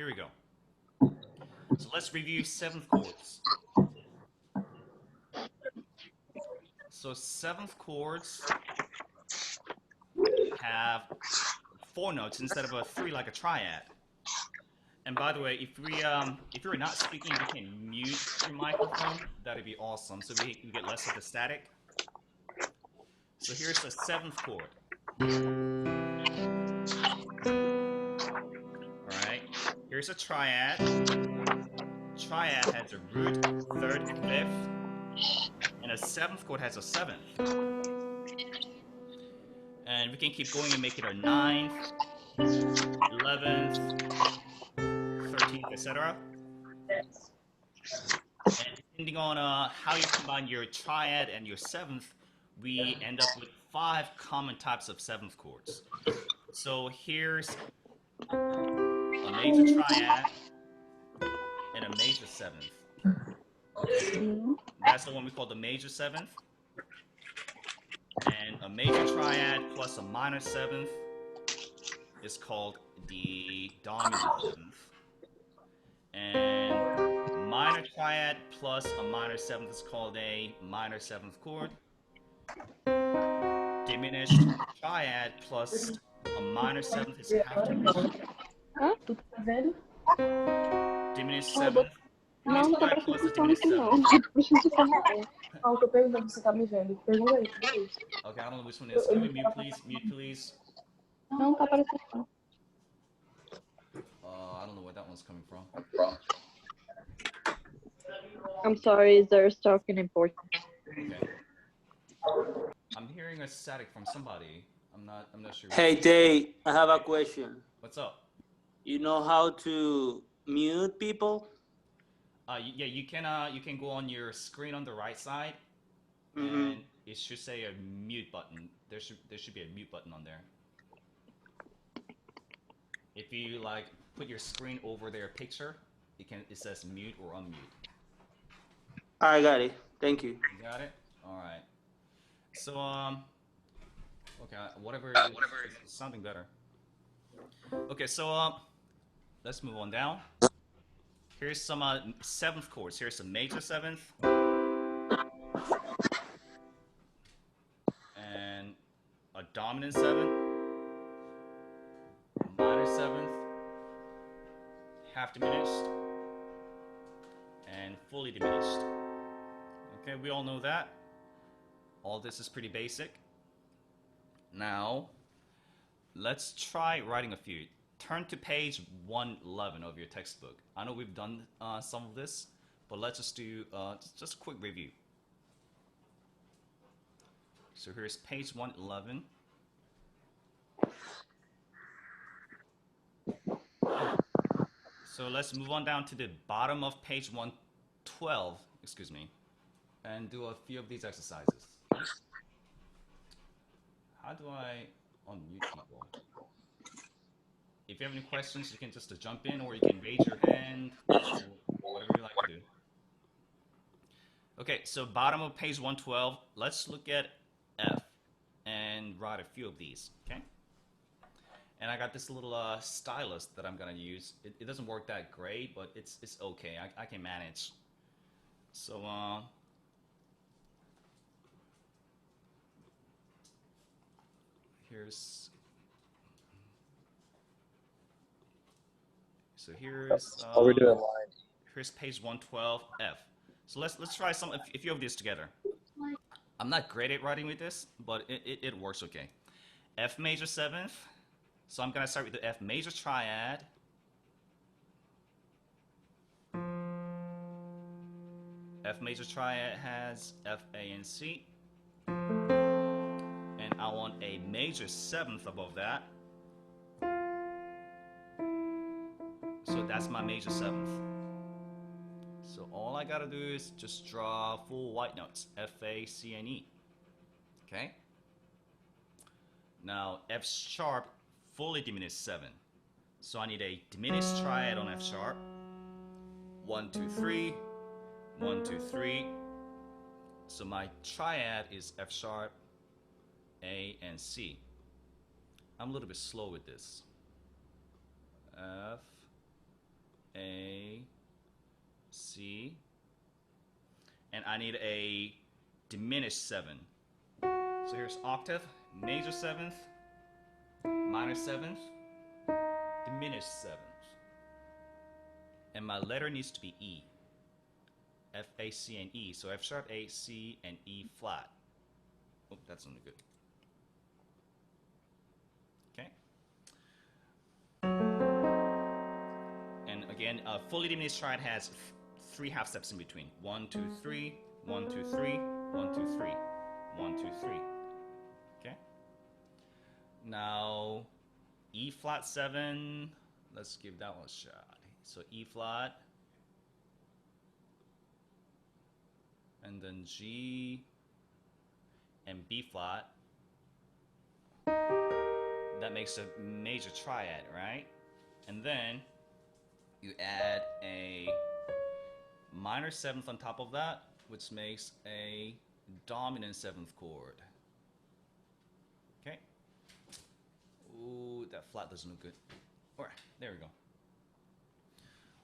here we go. So let's review seventh chords. So seventh chords have four notes instead of a three like a triad. And by the way, if you're not speaking, you can mute your microphone. That'd be awesome. So we get less of the static. So here's the seventh chord. All right. Here's a triad. Triad has a root, third, fifth, and a seventh chord has a seventh. And we can keep going and make it a ninth, 11th, 13th, etc. And depending on how you combine your triad and your seventh, we end up with 5 common types of seventh chords. So here's a major triad and a major seventh. Okay, that's the one we call the major seventh. And a major triad plus a minor seventh is called the dominant seventh. And minor triad plus a minor seventh is called a minor seventh chord. Diminished triad plus a minor seventh is half diminished. Hã? Tu tá vendo? Diminished seventh. Não, não tá Triad prestando plus a atenção diminished nisso, não. seventh. Deixa eu falar. Não, eu tô perguntando se você tá me vendo. Pergunta aí, por isso. Okay, I don't know which one it is. Can we mute, please? Mute, please. Não tá aparecendo, não. I don't know where that one's coming from. I'm sorry, there's talking in Portuguese. Okay. I'm hearing a static from somebody. I'm not sure. Hey, Tay, I have a question. What's up? You know how to mute people? Yeah, you can go on your screen on the right side, Mm-hmm. and it should say a mute button. There should be a mute button on there. If you like put your screen over their picture, it says mute or unmute. I got it. Thank you. You got it? All right. So okay, whatever is sounding better. Okay, so let's move on down. Here's some seventh chords. Here's a major seventh and a dominant seventh, minor seventh, half diminished, and fully diminished. Okay, we all know that. All this is pretty basic. Now, let's try writing a few. Turn to page 111 of your textbook. I know we've done some of this, but let's just do just a quick review. So here's page 111. So let's move on down to the bottom of page 112, excuse me, and do a few of these exercises. How do I unmute people? If you have any questions, you can just jump in, or you can raise your hand, or whatever you like to do. Okay, so bottom of page 112, let's look at F and write a few of these, okay? And I got this little stylus that I'm gonna use. It doesn't work that great, but it's okay, I can manage. So, here's here's page 112 F. So let's try a few of these together. I'm not great at writing with this, but it works okay. F major seventh. So I'm gonna start with the F major triad. F major triad has F, A, and C. And I want a major seventh above that. So that's my major seventh. So all I gotta do is just draw full white notes, F, A, C, and E. Okay? Now F sharp, fully diminished 7. So I need a diminished triad on F sharp. 1, 2, 3, 1, 2, 3. So my triad is F sharp, A, and C. I'm a little bit slow with this. F, C, and I need a diminished 7. So here's octave, major 7th, minor 7th, diminished 7th. And my letter needs to be E. F, A, C, and E. So F sharp, A, C, and E flat. Oh, that's not good. Okay. And again, a fully diminished triad has 3 half steps in between. 1, 2, 3, 1, 2, 3, 1, 2, 3, 1, 2, 3. Okay. Now, E flat 7. Let's give that one a shot. So E flat. And then G and B flat. That makes a major triad, right? And then you add a minor 7th on top of that, which makes a dominant 7th chord. Okay. Ooh, that flat doesn't look good. All right, there we go.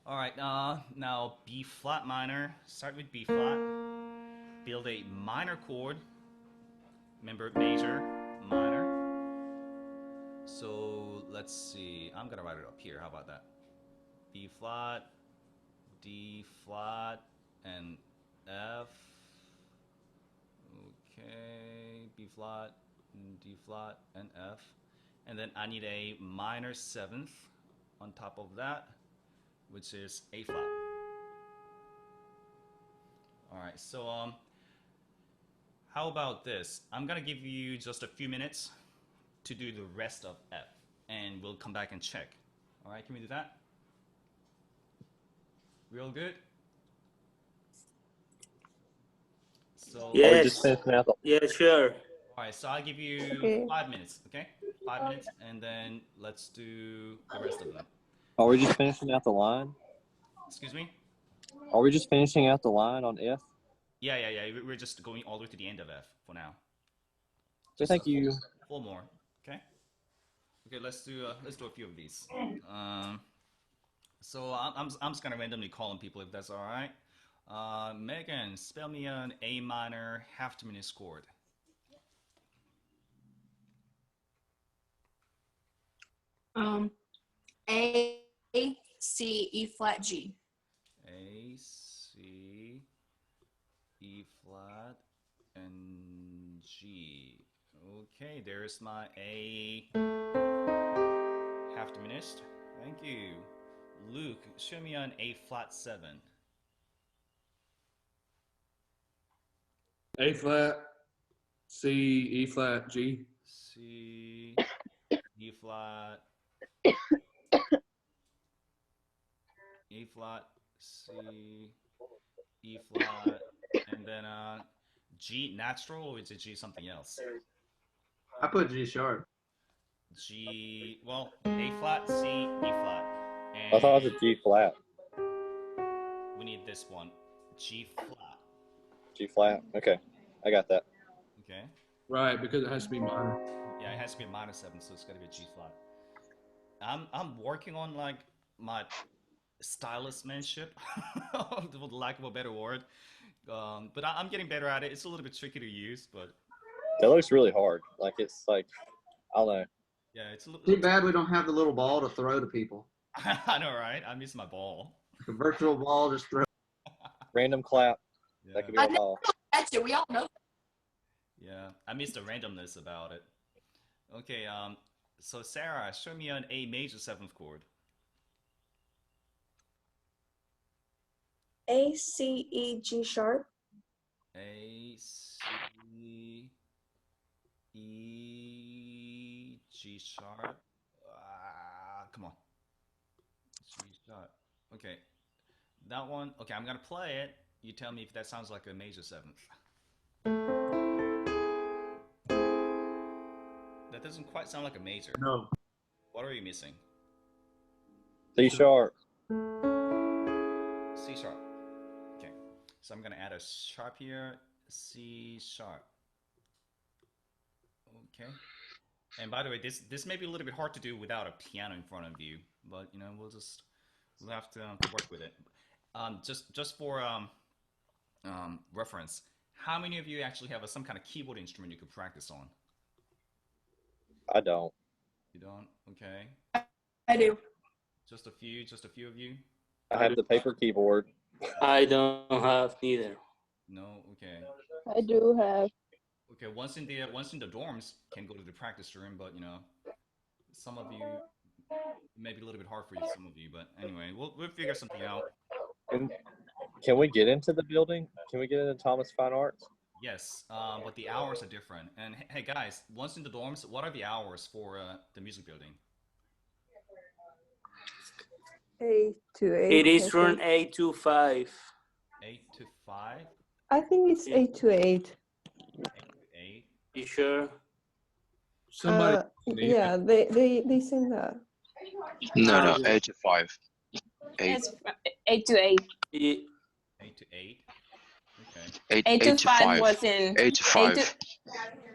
All right, now B flat minor. Start with B flat. Build a minor chord. Remember, major, minor. So let's see. I'm gonna write it up here. How about that? B flat, D flat, and F. Okay, B flat, D flat, and F. And then I need a minor 7th on top of that, which is A flat. All right, so how about this? I'm gonna give you just a few minutes to do the rest of F, and we'll come back and check. All right, can we do that? We all good? So Yes. just finishing out the Yeah, sure. all right, so I'll give you Okay. 5 minutes, okay? 5 minutes, and then let's do the rest of them. Are we just finishing out the line? Excuse me? Are we just finishing out the line on F? Yeah. We're just going all the way to the end of F for now. Okay, thank you. 4 more, okay? Okay, let's do a few of these. So I'm just gonna randomly calling people if that's all right. Megan, spell me an A minor half diminished chord. A, C, E flat, G. A, C, E flat, and G. Okay, there's my A half diminished. Thank you. Luke, show me an A flat 7. A flat, C, E flat, G. C, E flat, E flat, C, E flat, and then G natural, or is it G something else? I put G sharp. G, well, A flat, C, E flat. And I thought it was a G flat. we need this one, G flat. G flat. Okay, I got that. Okay. Right, because it has to be minor. Yeah, it has to be a minor 7, so it's got to be a G flat. I'm working on like my stylismanship, for the lack of a better word. But I'm getting better at it. It's a little bit tricky to use, but That looks really hard. Like it's like, I don't know. yeah, it's a little. Too bad we don't have the little ball to throw to people. I know, right? I miss my ball. Like a virtual ball, just throw. Random clap. Yeah, That could be a ball. That's it. We all know. yeah. I miss the randomness about it. Okay. So Sarah, show me an A major 7th chord. A, C, E, G sharp. A, C, E, G sharp. Come on. G sharp. Okay. That one. Okay, I'm gonna play it. You tell me if that sounds like a major 7th. That doesn't quite sound like a major. No. What are you missing? C sharp. C sharp. Okay. So I'm gonna add a sharp here. C sharp. Okay. And by the way, this may be a little bit hard to do without a piano in front of you, but you know we'll have to work with it. Just for reference, how many of you actually have some kind of keyboard instrument you could practice on? I don't. You don't? Okay. I do. Just a few. Just a few of you. I have the paper keyboard. I don't have neither. No. Okay. I do have. Okay. Once in the dorms, can go to the practice room, but you know, some of you it may be a little bit hard for you. Some of you, but anyway, we'll figure something out. And can we get into the building? Can we get into Thomas Fine Arts? Yes, but the hours are different. And hey, guys, once in the dorms, what are the hours for the music building? 8 to 8. It is I from think. 8 to 5. 8 to 5. I think it's 8 to 8. 8. You sure? Somebody. Yeah, they send that. No, Okay. 8 to 5. 8, It's 8 to 8. 8 to 8. Okay. 8 to to 5 5. was in 8 to 5.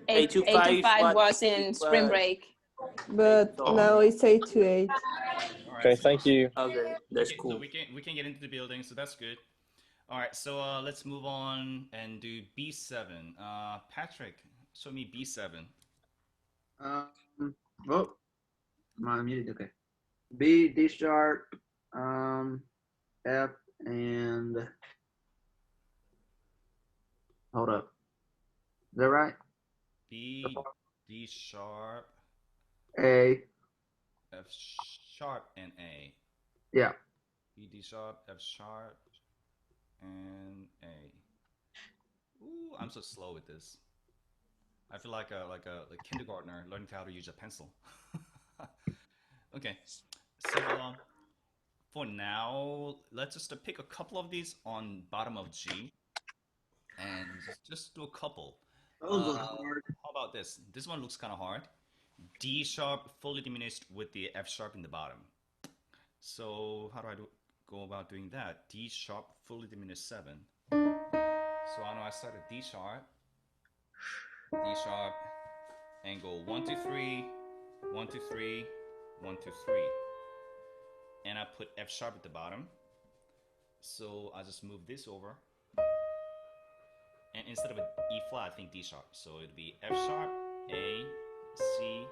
8 to 5 was in spring break. But Oh. now it's 8 to 8. All right. Okay, So, thank you. Okay, that's so cool. we can get into the building, so that's good. All right. So let's move on and do B7. Patrick, show me B7. Oh, am I muted? Okay. B, D sharp, F, and hold up. Is that right? B, D sharp, A, F sharp, and A. yeah. B, D sharp, F sharp, and A. Ooh, I'm so slow with this. I feel like a kindergartner learning how to use a pencil. Okay, so for now, let's just pick a couple of these on bottom of G, and just do a couple. Those look hard. How about this? This one looks kind of hard. D sharp fully diminished with the F sharp in the bottom. So how do I go about doing that? D sharp fully diminished 7. So I know I start at D sharp, and go 1 2 3, 1 2 3, 1 2 3, and I put F sharp at the bottom. So I just move this over, and instead of an E flat, I think D sharp. So it'd be F sharp, A, C,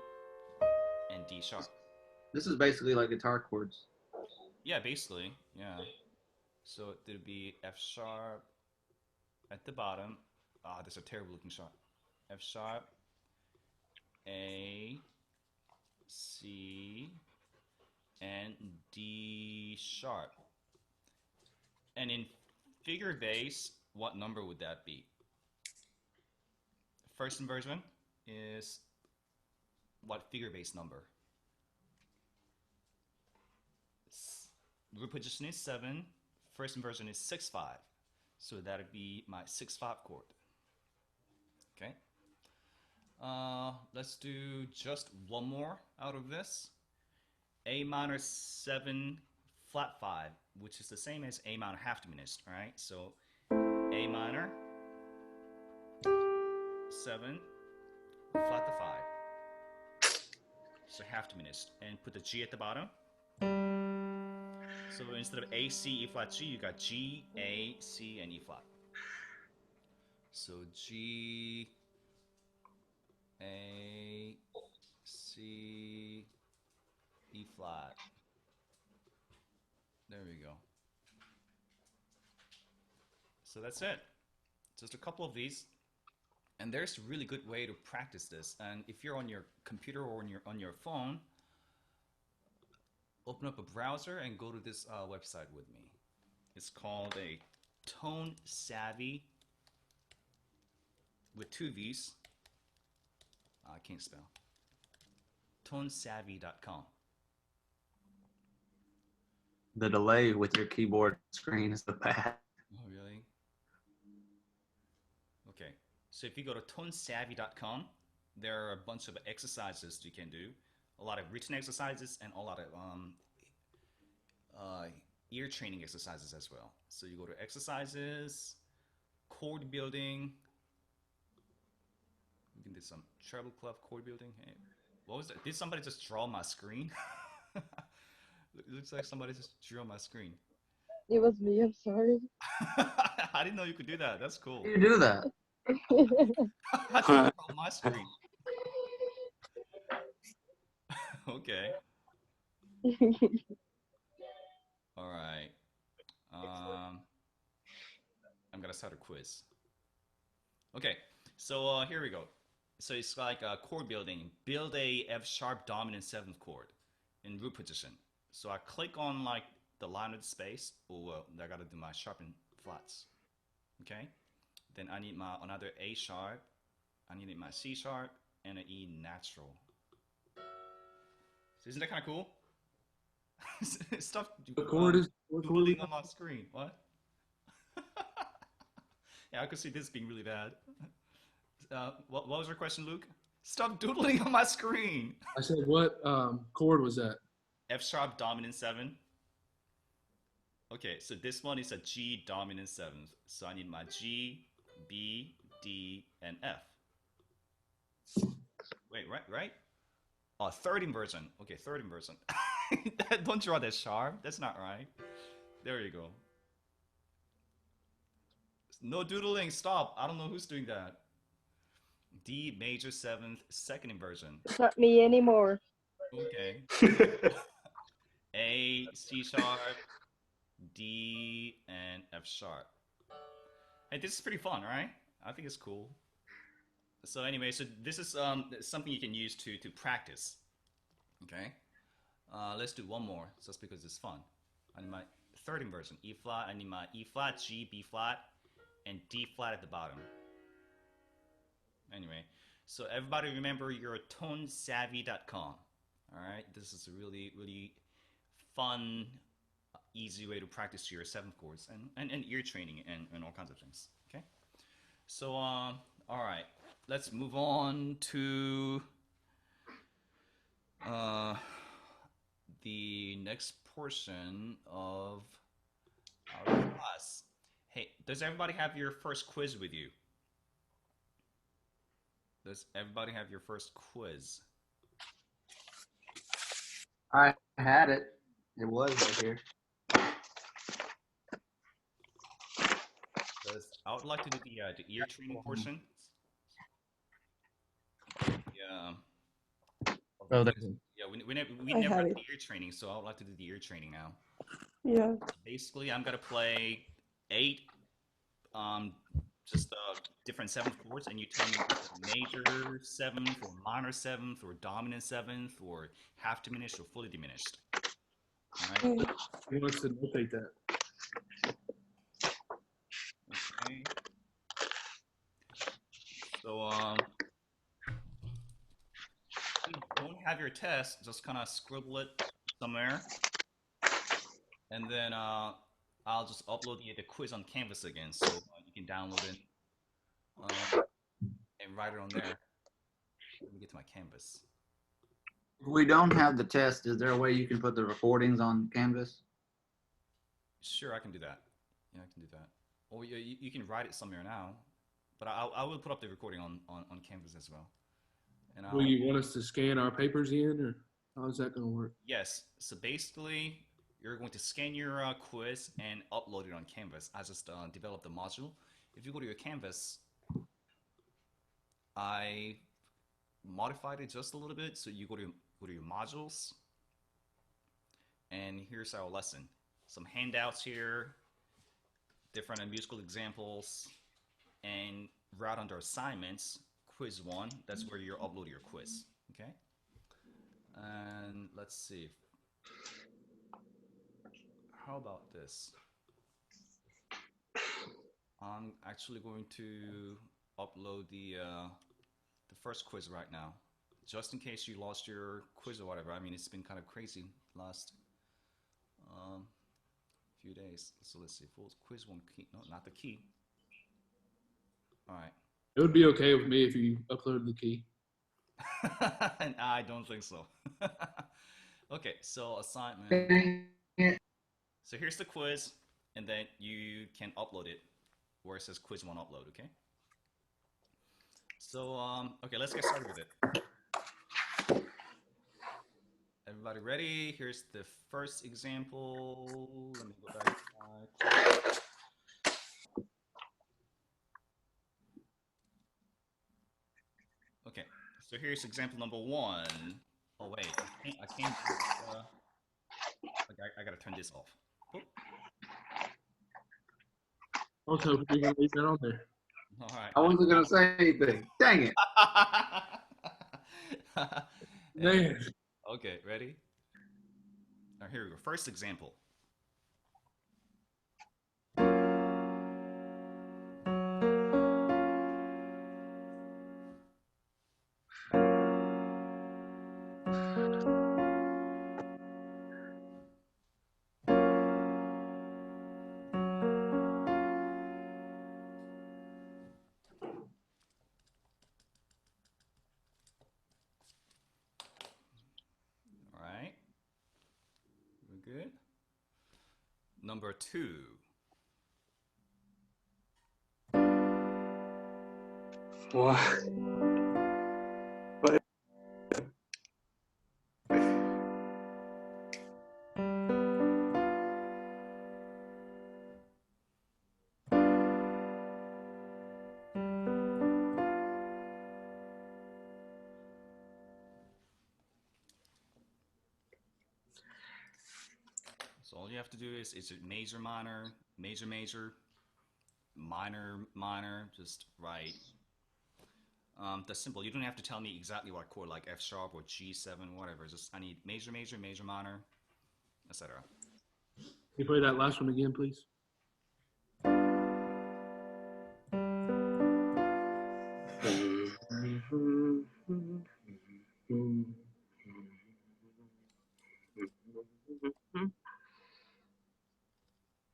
and D sharp. This is basically like guitar chords. Yeah, basically, yeah. So it'd be F sharp at the bottom. Ah, that's a terrible looking shot. F sharp, A, C, and D sharp. And in figure bass, what number would that be? First inversion is what figure bass number? Root position is 7. First inversion is 6/5. So that'd be my 6/5 chord. Okay. Let's do just one more out of this. A minor 7 flat 5, which is the same as A minor half diminished. All right. So A minor 7 flat to 5. So half diminished, and put the G at the bottom. So instead of A, C, E flat, G, you got G, A, C, and E flat. So G, A, C, E flat. There we go. So that's it. Just a couple of these. And there's a really good way to practice this. And if you're on your computer or on your phone, open up a browser and go to this website with me. It's called a Tone Savvy with 2 V's. I can't spell. Tonesavvy.com. The delay with your keyboard screen is the bad. Oh, really? Okay. So if you go to tonesavvy.com, there are a bunch of exercises you can do. A lot of written exercises and a lot of ear training exercises as well. So you go to exercises, chord building. We can do some treble clef chord building. Hey, what was that? Did somebody just draw my screen? It looks like somebody just drew on my screen. It was me. I'm sorry. I didn't know you could do that. That's cool. You do that. I think it's on my screen. Okay. All right. I'm gonna start a quiz. Okay. So here we go. So it's like a chord building. Build a F sharp dominant seventh chord in root position. So I click on like the line of the space. Oh well, I gotta do my sharpened flats. Okay. Then I need my another A sharp. I need my C sharp and an E natural. So isn't that kind of cool? Stop What chord is doodling on my screen. What? Yeah, I could see this being really bad. What was your question, Luke? Stop doodling on my screen. I said, what chord was that? F sharp dominant 7. Okay, so this one is a G dominant 7th. So I need my G, B, D, and F. Wait, right? Oh, third inversion. Okay, third inversion. Don't draw that sharp. That's not right. There you go. No doodling. Stop. I don't know who's doing that. D major 7th, second inversion. It's not me anymore. Okay. A, C sharp, D, and F sharp. Hey, this is pretty fun, right? I think it's cool. So anyway, so this is something you can use to practice. Okay. Let's do one more, just because it's fun. I need my third inversion, E flat. I need my E flat, G, B flat, and D flat at the bottom. Anyway, so everybody remember your tonesavvy.com. All right, this is a really, really fun, easy way to practice your seventh chords and ear training and all kinds of things. Okay, so all right, let's move on to the next portion of our class. Hey, does everybody have your first quiz with you? Does everybody have your first quiz? I had it. It was right here. I would like to do the ear training portion. Yeah. Oh, Yeah, we never I never have did it. ear training, so I would like to do the ear training now. Yeah. Basically, I'm gonna play 8 just different seventh chords, and you tell me if it's a major 7th or minor 7th or dominant 7th or half diminished or fully diminished. All right. Okay. He wants to notate that. Okay. So if you don't have your test, just kind of scribble it somewhere, and then I'll just upload the quiz on Canvas again, so you can download it and write it on there. Let me get to my Canvas. If we don't have the test, is there a way you can put the recordings on Canvas? Sure, I can do that. Yeah, I can do that. Or you can write it somewhere now, but I will put up the recording on Canvas as well. And Will you want us to scan our papers in, or how is that going to work? Yes. So basically, you're going to scan your quiz and upload it on Canvas. I just developed the module. If you go to your Canvas, I modified it just a little bit. So you go to your modules, and here's our lesson. Some handouts here, different musical examples, and right under assignments, quiz 1. That's where you upload your quiz. Okay. And let's see. How about this? I'm actually going to upload the first quiz right now, just in case you lost your quiz or whatever. I mean, it's been kind of crazy last few days. So let's see. Full quiz 1 key. No, not the key. All right. It would be okay with me if you uploaded the key. I don't think so. Okay, so assignment. So here's the quiz, and then you can upload it where it says quiz 1 upload, okay? So, okay, let's get started with it. Everybody ready? Here's the first example. Let me go back to slide. Okay, so here's example number 1. Oh wait, I can't do this. Okay, I gotta turn this off. Oop. I was hoping you were gonna leave that on there. All right. I wasn't gonna say anything. Dang it. Man. Okay, ready? Now here we go. First example. All right. We're good. Number 2. What? So all you have to do is it major, minor, major, major, minor, minor, just write. That's simple. You don't have to tell me exactly what chord, like F sharp or G7, whatever. Just I need major, major, major, minor, etc. Can you play that last one again, please?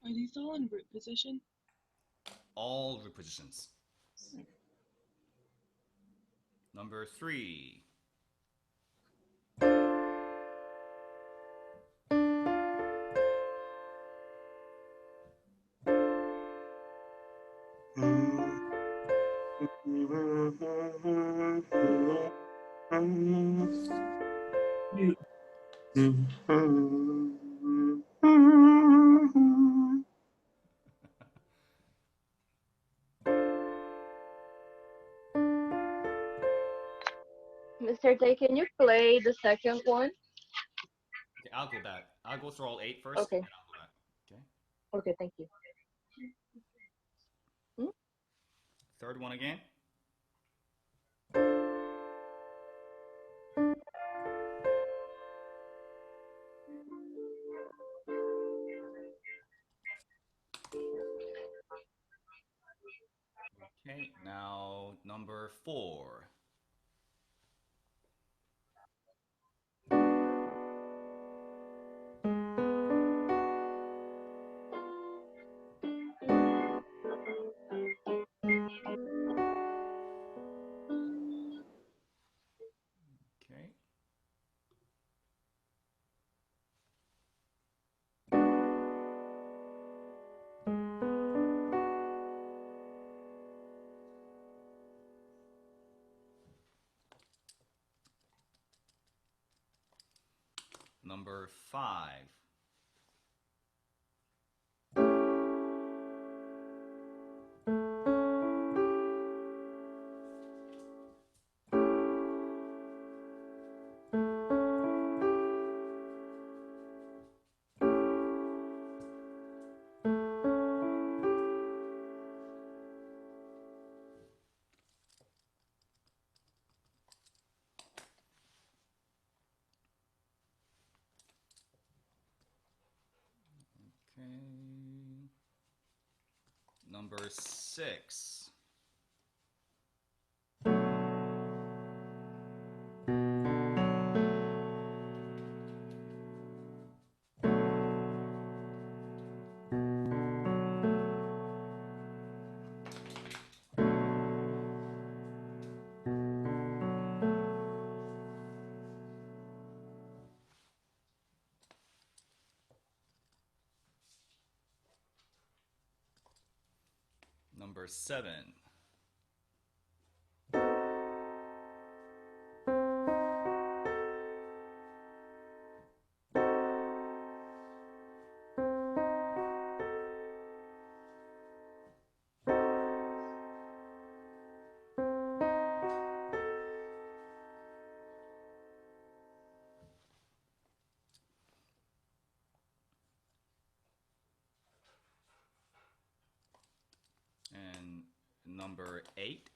Are these all in root position? All root positions. Number 3. Mr. Tay, can you play the second one? Okay, I'll go back. I'll go through all 8 first, Okay. and then I'll go back. Okay. Okay, thank you. Third one again. Okay, now number 4. Okay. Number 5. Okay. Number 6. Number 7. number 8.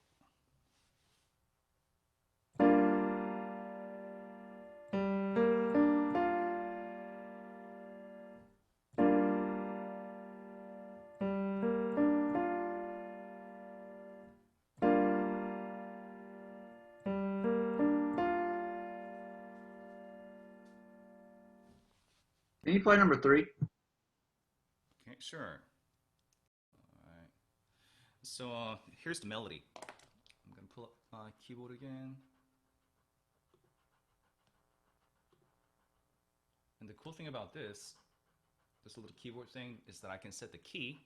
Can you play number 3? Okay, sure. All right. So here's the melody. I'm gonna pull up my keyboard again. And the cool thing about this little keyboard thing, is that I can set the key,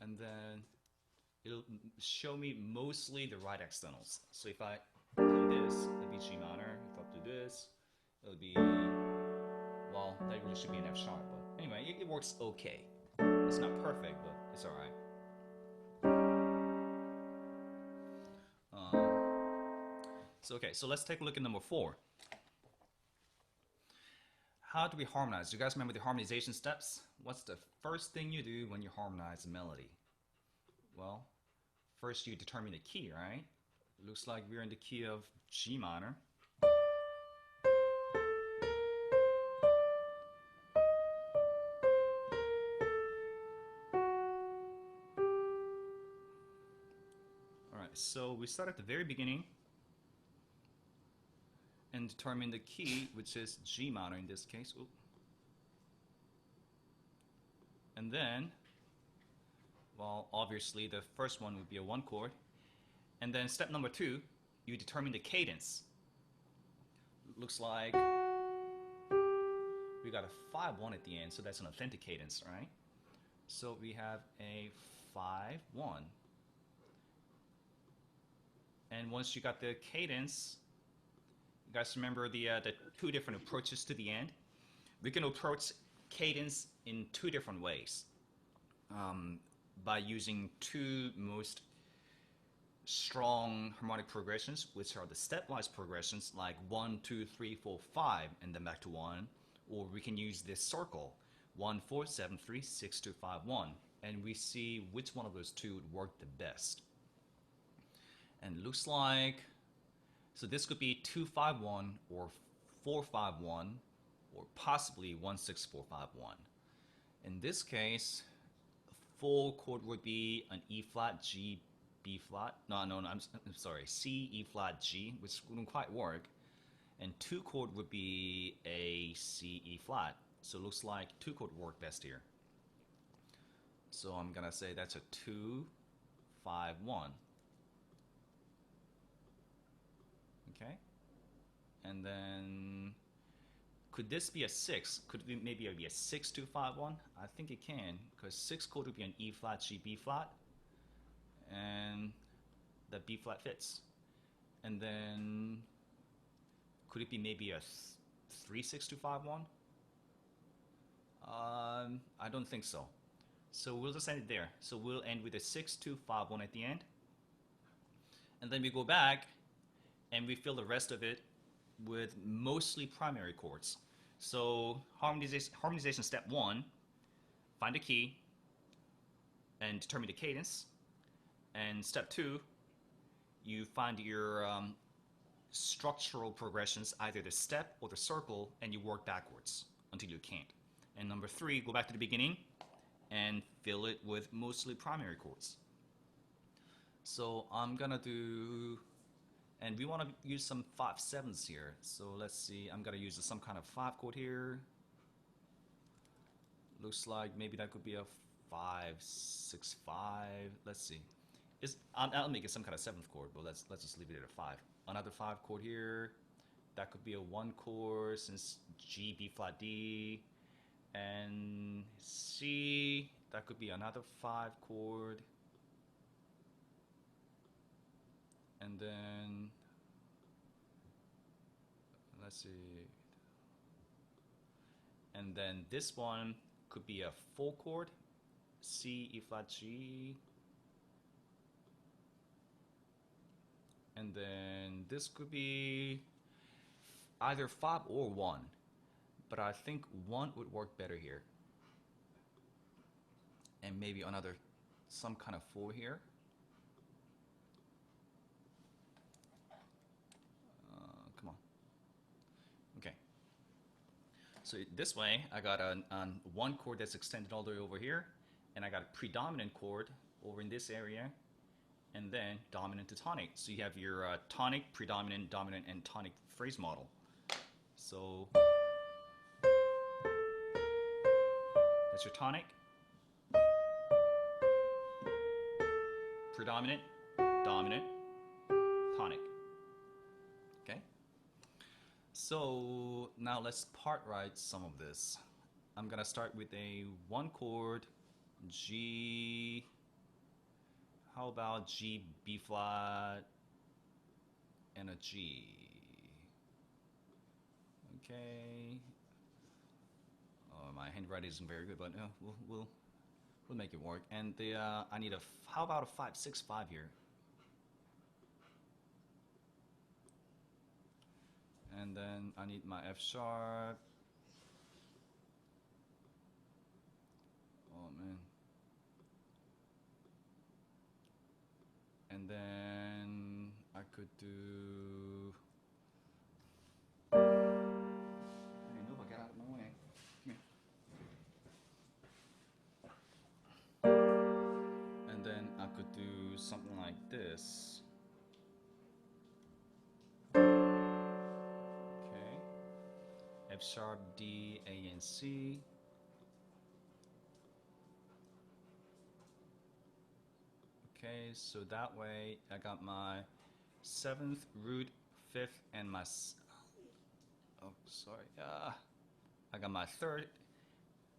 and then it'll show me mostly the right externals. So if I play this, it'll be G minor. If I play this, it'll be, well, that really should be an F sharp, but anyway, it works okay. It's not perfect, but it's alright. So let's take a look at number 4. How do we harmonize? Do you guys remember the harmonization steps? What's the first thing you do when you harmonize a melody? Well, first you determine the key, right? Looks like we're in the key of G minor. Alright, so we start at the very beginning and determine the key, which is G minor in this case. Ooh. And then, well, obviously the first one would be a 1 chord. And then step number 2, you determine the cadence. Looks like we got a 5-1 at the end, so that's an authentic cadence, right? So we have a 5-1. And once you got the cadence, you guys remember the 2 different approaches to the end? We can approach cadence in 2 different ways. By using 2 most strong harmonic progressions, which are the stepwise progressions, like 1, 2, 3, 4, 5, and then back to 1. Or we can use this circle, 1, 4, 7, 3, 6, 2, 5, 1. And we see which one of those 2 would work the best. And it looks like, so this could be 2, 5, 1, or 4, 5, 1, or possibly 1, 6, 4, 5, 1. In this case, a full chord would be an E flat, G, B flat. No, I'm sorry, C, E flat, G, which wouldn't quite work. And 2 chord would be a C, E flat. So it looks like 2 chord work best here. So I'm gonna say that's a 2, 5, 1. Okay, and then could this be a 6? Could it maybe be a 6, 2, 5, 1? I think it can, because 6 chord would be an E flat, G, B flat, and the B flat fits. And then could it be maybe a 3, 6, 2, 5, 1? I don't think so. So we'll just end it there. So we'll end with a 6, 2, 5, 1 at the end, and then we go back and we fill the rest of it with mostly primary chords. So harmonization step 1, find a key and determine the cadence. And step 2, you find your structural progressions, either the step or the circle, and you work backwards until you can't. And number 3, go back to the beginning and fill it with mostly primary chords. So I'm gonna do, and we want to use some 5/7s here. So let's see, I'm going to use some kind of 5 chord here. Looks like maybe that could be a 5, 6, 5. Let's see. I'll make it some kind of 7th chord, but let's just leave it at a 5. Another 5 chord here. That could be a 1 chord, since G, B flat, D. And C, that could be another 5 chord. And then, let's see, and then this one could be a full chord, C, E flat, G. And then this could be either 5 or 1, but I think 1 would work better here. And maybe another, some kind of 4 here. So this way, I got one chord that's extended all the way over here, and I got a predominant chord over in this area, and then dominant to tonic. So you have your tonic, predominant, dominant, and tonic phrase model. So that's your tonic, predominant, dominant, tonic. Okay? So now let's part write some of this. I'm gonna start with a one chord G. How about G, B flat, and a G? Okay. My handwriting isn't very good, but we'll make it work. And the I need a how about a 5-6-5 here? And then I need my F sharp. Oh man. And then I could do. Hey Nova, get out of my way. Come here. And then I could do something like this. Okay. F sharp, D, A, and C. Okay, so that way I got my 7th, root, 5th, and my I got my 3rd,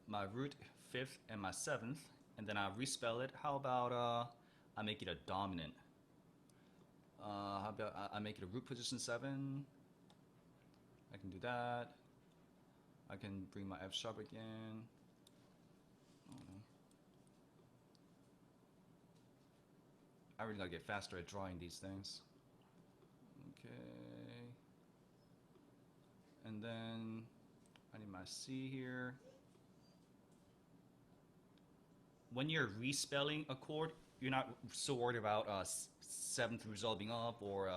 my root, 5th, and my 7th, and then I respell it. How about I make it a dominant? How about I make it a root position 7? I can do that. I can bring my F sharp again. I really gotta get faster at drawing these things. Okay. And then I need my C here. When you're respelling a chord, you're not so worried about 7th resolving up or,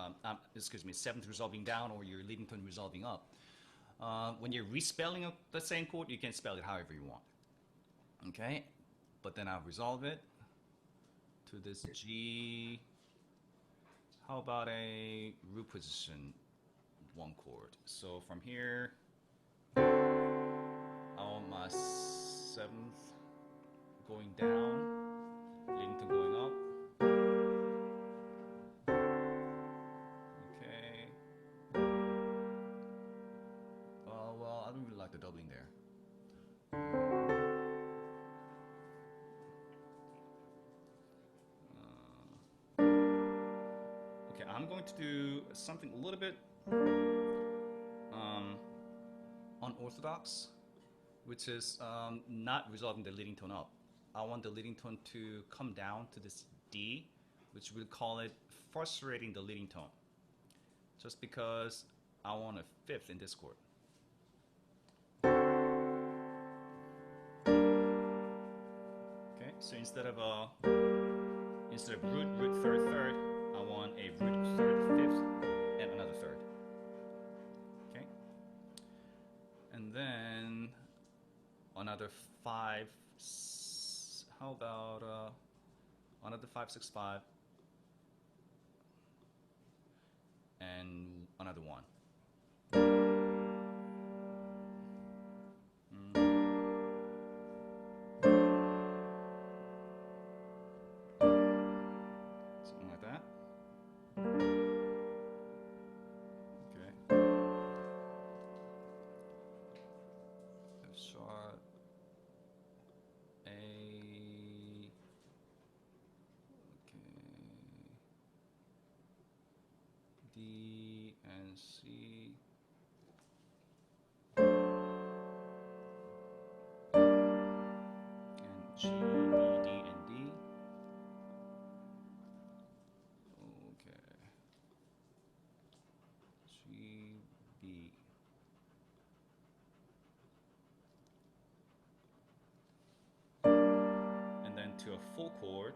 7th resolving down or your leading tone resolving up. When you're respelling the same chord, you can spell it however you want. Okay? But then I'll resolve it to this G. How about a root position 1 chord? So from here, I want my 7th going down, leading to going up. Okay. Well, I don't really like the doubling there. Okay, I'm going to do something a little bit unorthodox, which is not resolving the leading tone up. I want the leading tone to come down to this D, which we'll call it frustrating the leading tone, just because I want a 5th in this chord. Okay, so instead of root, 3rd, 3rd, I want a root, 3rd, 5th, and another 3rd. Okay, and then another 5. How about another 5-6-5 and another 1. Something like that. Okay. F sharp, A. Okay. D and C. And G, B, D, and D. Okay. G, B. And then to a full chord.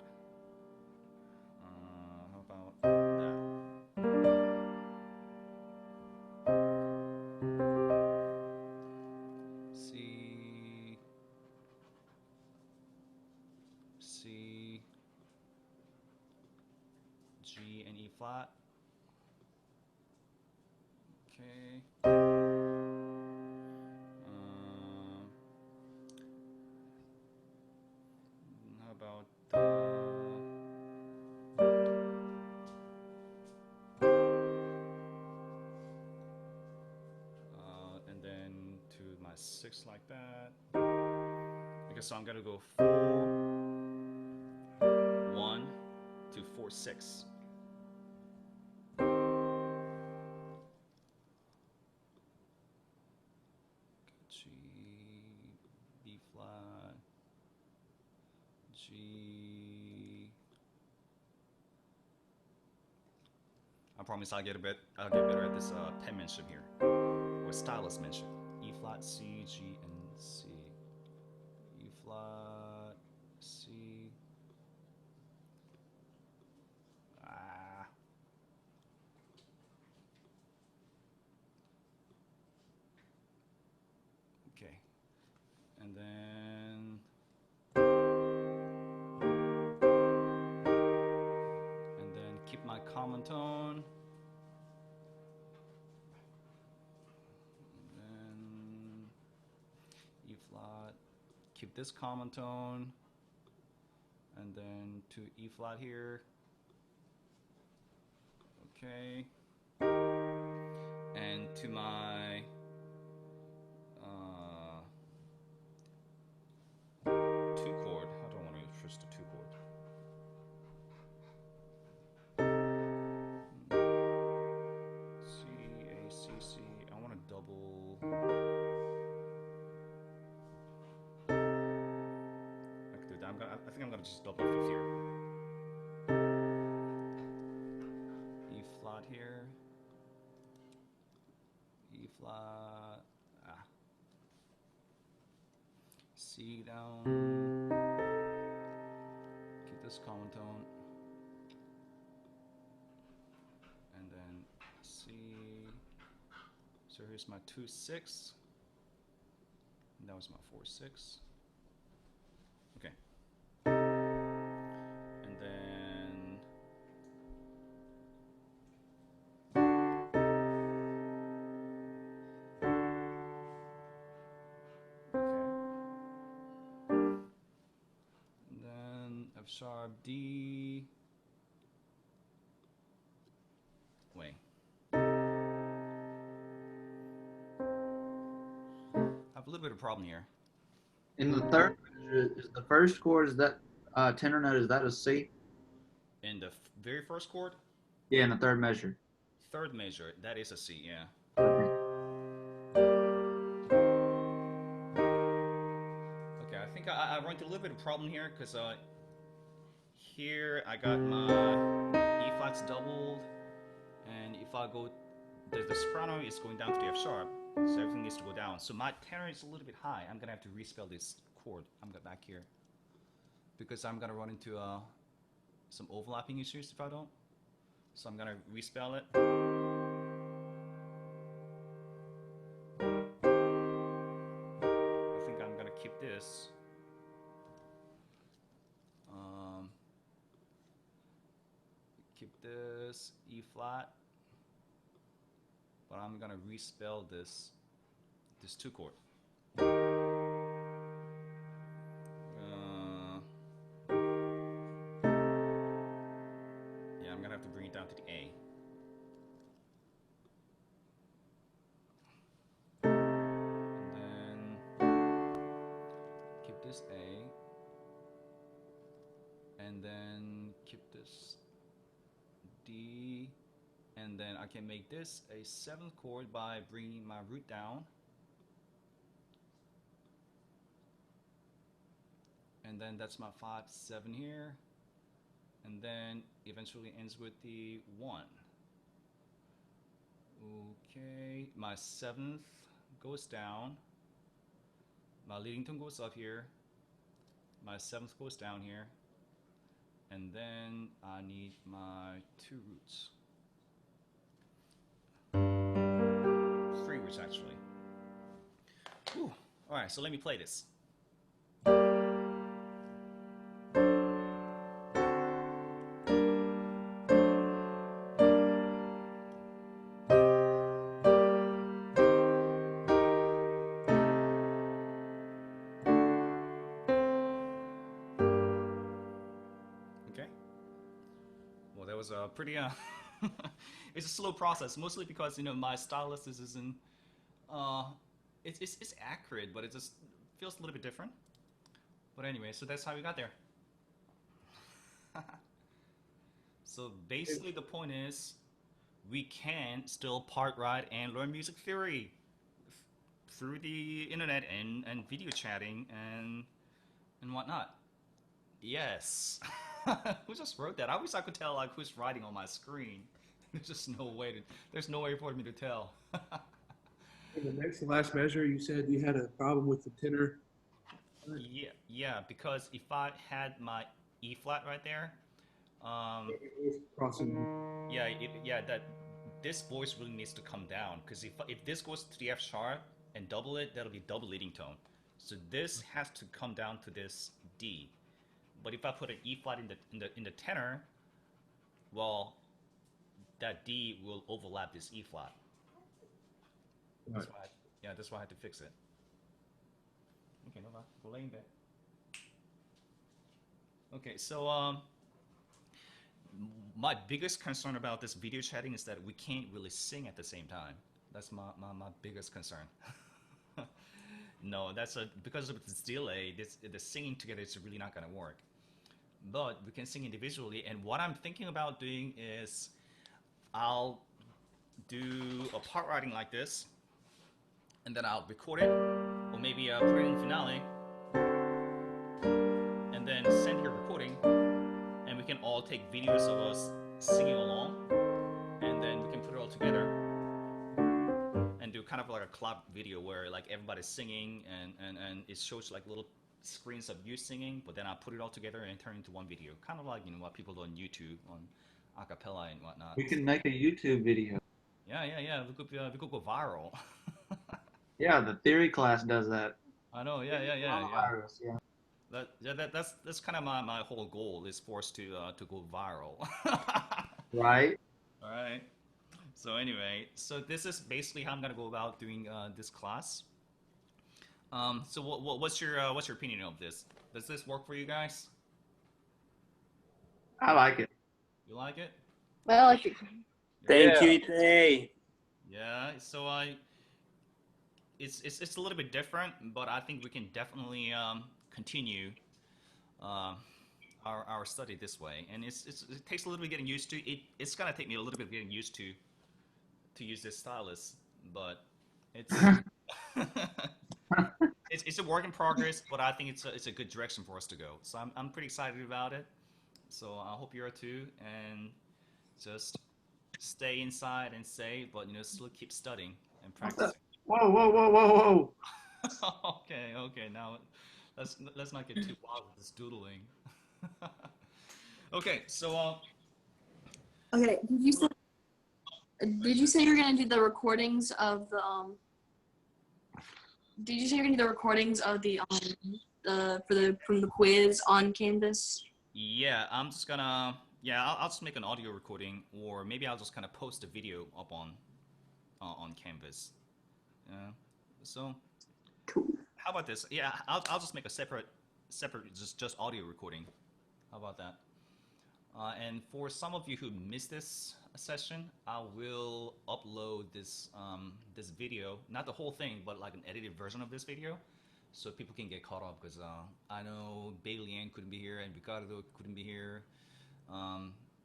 How about that? flat. Okay. How about and then to my 6 like that. Okay, so I'm gonna go 4, 1 to 4, 6. G, B flat, G. I promise I'll get better at this penmanship here, or stylistmanship. E flat, C, G, and C. E flat, C. Ah. Okay. And then keep my common tone. And then E flat, keep this common tone. And then to E flat here. Okay. And to my 2 chord. How do I want to switch to 2 chord? C, A, C, C. I want to double. I could do that. I think I'm gonna just double 5th here. E flat here. E flat. C down. Keep this common tone. And then C. So here's my 2, 6. And that was my 4, 6. Okay. And then F sharp, D. Wait. I have a little bit of a problem here. In the third measure, is the first chord, is that tenor note, is that a C? In the very first chord? Yeah, in the third measure. Third measure, that is a C, yeah. Okay, I think I run into a little bit of a problem here because here I got my E flats doubled, and if I go, the soprano is going down to the F sharp, so everything needs to go down. So my tenor is a little bit high. I'm gonna have to respell this chord. I'm going back here because I'm gonna run into some overlapping issues if I don't. So I'm gonna respell it. I think I'm gonna keep this. Keep this E flat, but I'm gonna respell this 2 chord. Yeah, I'm gonna have to bring it down to the A. And then keep this A, and then keep this D, and then I can make this a 7th chord by bringing my root down. And then that's my 5, 7 here, and then eventually ends with the 1. Okay, my 7th goes down, my leading tone goes up here, my 7th goes down here, and then I need my 2 roots. 3 roots actually. Whew. All right, so let me play this. was a pretty it's a slow process, mostly because my stylus isn't it's accurate, but it just feels a little bit different. But anyway, so that's how we got there. So basically, the point is, we can still part ride and learn music theory through the internet and video chatting and whatnot. Yes. Who just wrote that? I wish I could tell like who's writing on my screen. There's just no way to. There's no way for me to tell. In the next to last measure, you said you had a problem with the tenor. Yeah, because if I had my E flat right there, Crossing. yeah, that this voice really needs to come down, because if this goes to the F sharp and double it, that'll be double leading tone. So this has to come down to this D. But if I put an E flat in the tenor, well, that D will overlap this E flat. That's why that's why I had to fix it. Okay, no, go laying back. Okay, so my biggest concern about this video chatting is that we can't really sing at the same time. That's my biggest concern. No, because of this delay, the singing together is really not going to work. But we can sing individually, and what I'm thinking about doing is I'll do a part writing like this, and then I'll record it, or maybe put it in finale, and then send here recording, and we can all take videos of us singing along, and then we can put it all together and do kind of like a club video where like everybody's singing and it shows like little screens of you singing, but then I'll put it all together and turn it into one video, kind of like what people do on YouTube on acapella and whatnot. We can make a YouTube video. Yeah. We could go viral. Yeah, the theory class does that. I know. Yeah. Coronavirus, yeah. That's kind of my whole goal, is for us to go viral. Right. All right. So anyway, so this is basically how I'm gonna go about doing this class. So what's your opinion of this? Does this work for you guys? I like it. You like it? Well, if you, Thank you, Tay. Yeah. So it's a little bit different, but I think we can definitely continue our study this way. And it takes a little bit getting used to. It's gonna take me a little bit getting used to use this stylus, but it's it's a work in progress. But I think it's a good direction for us to go. So I'm pretty excited about it. So I hope you are too, and just stay inside and save, but still keep studying and practicing. Whoa. Okay. Now, let's not get too wild with this doodling. Okay, so Okay, did you say you're gonna do the recordings of the Did you say you're gonna do the recordings of the from the quiz on Canvas? yeah, I'm just gonna I'll just make an audio recording, or maybe I'll just kind of post a video up on Canvas. Yeah. So Cool. how about this? Yeah, I'll just make a separate just audio recording. How about that? And for some of you who missed this session, I will upload this this video, not the whole thing, but like an edited version of this video, so people can get caught up. Because I know Bailey Ann couldn't be here and Ricardo couldn't be here,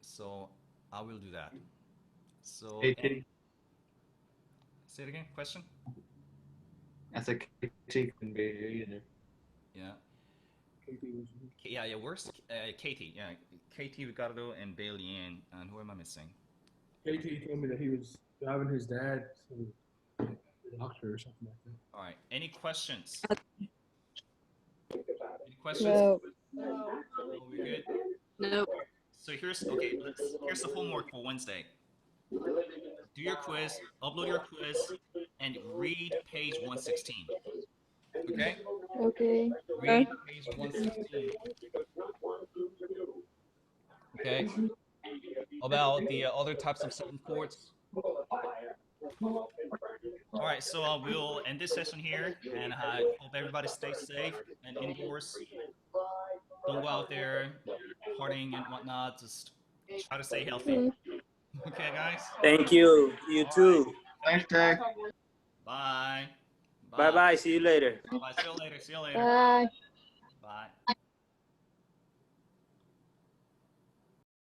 so I will do that. So KT. Say it again. Question? I said KT couldn't be here either. Yeah. Yeah. Where's Katie? Yeah, Katie, Ricardo, and Bailey Ann. And who am I missing? KT told me that he was driving his dad to the doctor or something like that. All right. Any questions? Any questions? No. No, we good? Nope. So here's the homework for Wednesday. Do your quiz, upload your quiz, and read page 116. Okay? Okay. Read page 116. Okay? About the other types of seventh chords. All right, so we'll end this session here, and I hope everybody stays safe and indoors. Don't go out there partying and whatnot. Just Try to stay healthy. Okay, guys. Thank you. You too. Thanks, Jay. Bye. Bye bye. See you later. Bye. See you later. See you later. Bye.